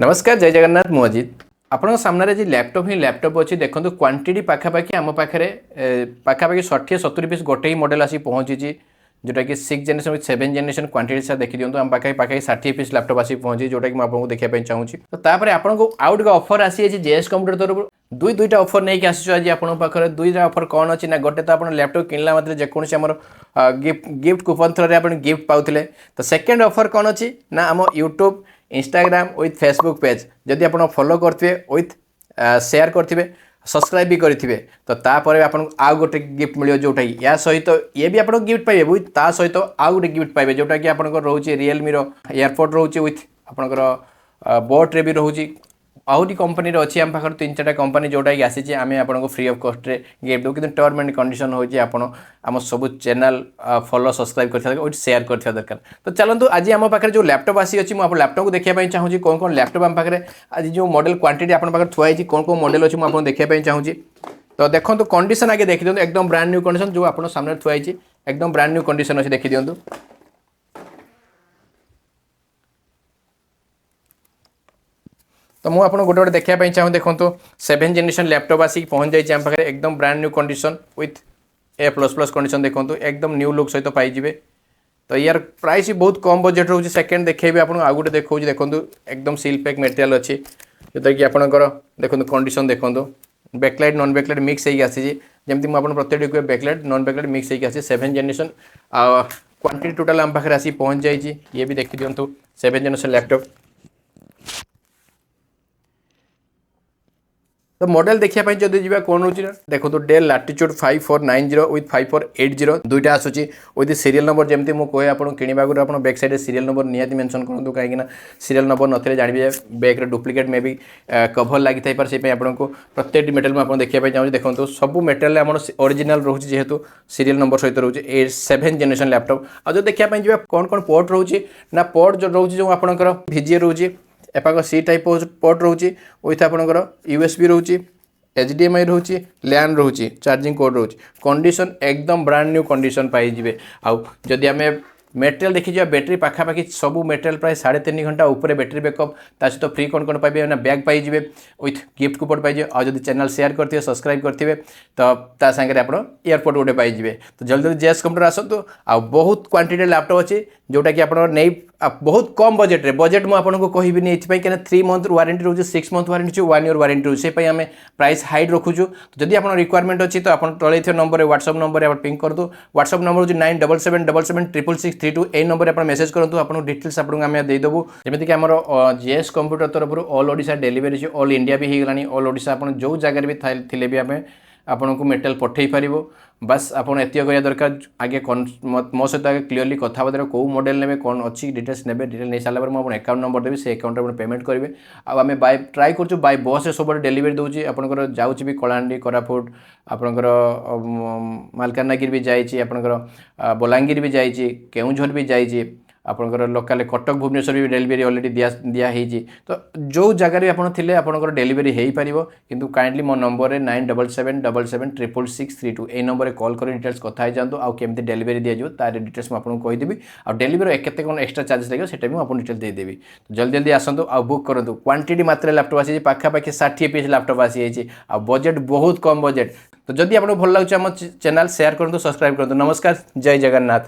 नमस्कार जय जगन्नाथ मु अजित आपण सामने जी लैपटॉप ही लैपटॉप अच्छी देखो क्वांटिटी पाखापाखि आम पाखे पाखापाखि 60-70 पीस गोटे ही मॉडल आसी पहुँची जोटा कि 6 जनरेशन 7 जनरेशन क्वांटिटी सार देखी दिखाँ आम पाखे पाखे 60 पीस लैपटॉप आसी पहुँची जोटा कि आपको देखा चाहूँगी तो तापर आपको आउ गए ऑफर आसी जेएस कंप्यूटर तरफ दुईटा ऑफर नहीं आसो आज आप पाखे दुईटा ऑफर कौन अच्छी ना गोटे तो आप लैपटॉप किनला मात्र जेकोसी आम गिफ्ट कूपन थ्रो आप गिफ्ट पाते तो सेकेंड ऑफर कौन अच्छी ना आम YouTube Instagram with Facebook page जदि आप फॉलो करते विथ शेयर करेंगे सब्सक्राइब भी करेंगे तो तापर आपको आउ गोटे गिफ्ट मिले जोटा या सहित ये भी आप गिफ्ट पाइबे विथ ता सहित आउ गोटे गिफ्ट पाइबे जोटा कि आप रोचे रियलमी एयरपोर्ट रोचे विथ आपंकर बोट रे भी रोचे आउरी कंपनी अच्छी आम पाखे 3-4टा कंपनी जोटा कि आसी आम आपको फ्री ऑफ कॉस्ट रे गिफ्ट दो कि टर्म एंड कंडीशन हो आम सब चैनल फॉलो सब्सक्राइब कर शेयर कर दरकार तो चलते आज आम पाखे जो लैपटॉप आसी अच्छी मुझे लैपटॉप को देखा चाहूँगी कौन कौन लैपटॉप आम पाखे आज जो मॉडल क्वांटिटी आप पाखे थुआई कौन कौन मॉडल अच्छी मुझे देखा चाहूँगी तो देखो तो कंडीशन आगे देखी दिखाँ एकदम ब्रांड न्यू कंडीशन जो आप सामने थुआई एकदम ब्रांड न्यू कंडीशन अच्छी देखी दिखाँ तो मुझे आपको गोटे गोटे देखा चाहूँ देखो 7 जनरेशन लैपटॉप आसिक पहुँच जाए आम पाखे एकदम brand new condition with A++ condition देखो एकदम न्यू लुक सहित पाइबे तो यार प्राइस भी बहुत कम बजेट रोचे सेकेंड देखेबी आपको आउ गोटे देखो देखो एकदम सील पैक मटेरियल अच्छी जोटा कि आपंकर देखो कंडीशन देखो बैकलाइट नॉन बैकलाइट मिक्स होगी आसी जमी मुझे प्रत्येक बैकलाइट नॉन बैकलाइट मिक्स होगी आसी 7 जनरेशन क्वांटिटी टोटाल आम पाखे आसी पहुँच जाए ये भी देखी दिखाँ 7 जनरेशन लैपटॉप तो मॉडल देखा जब जी कौन रोचे देखो तो डेल लाटिट्यूड 5490 विथ 5480 दुईटा आसूची विथ सीरियल नंबर जमी मुझे कहे आप किणवा आप बैक साइड सीरियल नंबर निहाती मेंशन करूँ कहीं सीरियल नंबर नथिले जानवे बैक डुप्लिकेट मे भी कभर लगी थाई से आपको प्रत्येक मेटेरियल में देखा चाहिए देखो सब मेटेरियल आम ओरिजिनल रोचे जेहेतु सीरियल नंबर सहित रोचे 7 जनरेशन लैपटॉप आज जो देखा कौन कौन पोर्ट रोचे ना पोर्ट जो रोचे जो आपंकर VGA रोचे एपाक सी टाइप पोर्ट रोचे विथ आपंकर USB रोचे HDMI रोचे लैन रोचे चार्जिंग कोड रोचे कंडीशन एकदम ब्रांड न्यू कंडीशन पाइबे आउ जदि आम मेटेरियल देखी जाए बैटेरी पाखापाखि सब मेटेरियल प्राय 3.5 घंटा ऊपर बैटेरी बैकअप ता सहित फ्री कौन कौन पाइबे ना बैग पाइबे विथ गिफ्ट कूपन पाइबे और जब चैनल शेयर करते सब्सक्राइब करते तो ता सागर आप एयरपोर्ट गोटे पाइबे तो जल्दी जल्दी जेएस कंप्यूटर आसतु आ बहुत क्वांटिटी लैपटॉप अच्छी जोटा कि आप नहीं बहुत कम बजेट रे बजेट मुझे कहबी नहीं कहीं 3 मंथ वारंटी रोचे 6 मंथ वारंटी 1 ईयर वारंटी रोचे से आम प्राइस हाइट रखुचु तो जब आप रिक्वायरमेंट अच्छी तो आप तले नंबर व्हाट्सअप नंबर आप पिंक कर दो व्हाट्सअप नंबर हूँ 9777776632 ए नंबर आप मेसेज करूँ आपको डिटेल्स आपको आम देदेबू जमीक आम जेएस कंप्यूटर तरफ all Odisha delivery all India भी हो गलानी ऑल ओडिशा आप जो जगह भी थे भी आम आपन को मेटेरियल पठे पार बस आपड़ एत करा दरकार आगे मो सहित आगे क्लीयरली कथा कौ मॉडल ने कौन अच्छी डिटेल्स ने डिटेल नहीं सारा मुझे अकाउंट नंबर देवी से अकाउंट में पेमेंट करेंगे आम बाय ट्राए कर बाय बस से सब डेलीवरी दूसरी आपंकर जाऊँगी भी कलाहांडी कोरापुट आपंकर मालकानगिरी भी जाइए आपंकर बलांगीर भी जाइए केउझर भी जाइए आपंकर लोकाल कटक भुवनेश्वर भी डेलीवरी ऑलरेडी दिखाई तो जो जगह भी आपड़ थे आपंकर डेलीवरी हो पार किंतु काइंडली मो नंबर 9777776632 ए नंबर में कॉल कर डिटेल्स कथा जातु आउ केमती डेलीवरी दिज्व तार डिटेल्स मुझे कहीदेवी आ डेलीवरी केते कौन एक्सट्रा चार्जेस लगे सेटा भी मुझे डिटेल देदेवी तो जल्दी जल्दी आसतु आ बुक करूँ क्वांटिटी मात्रा लैपटॉप आसी पाखापाखि 60 पीस लैपटॉप आसी आ बजेट बहुत कम बजेट तो जदि आपको भल लगे आम चैनल शेयर करूँ सब्सक्राइब करूँ नमस्कार जय जगन्नाथ।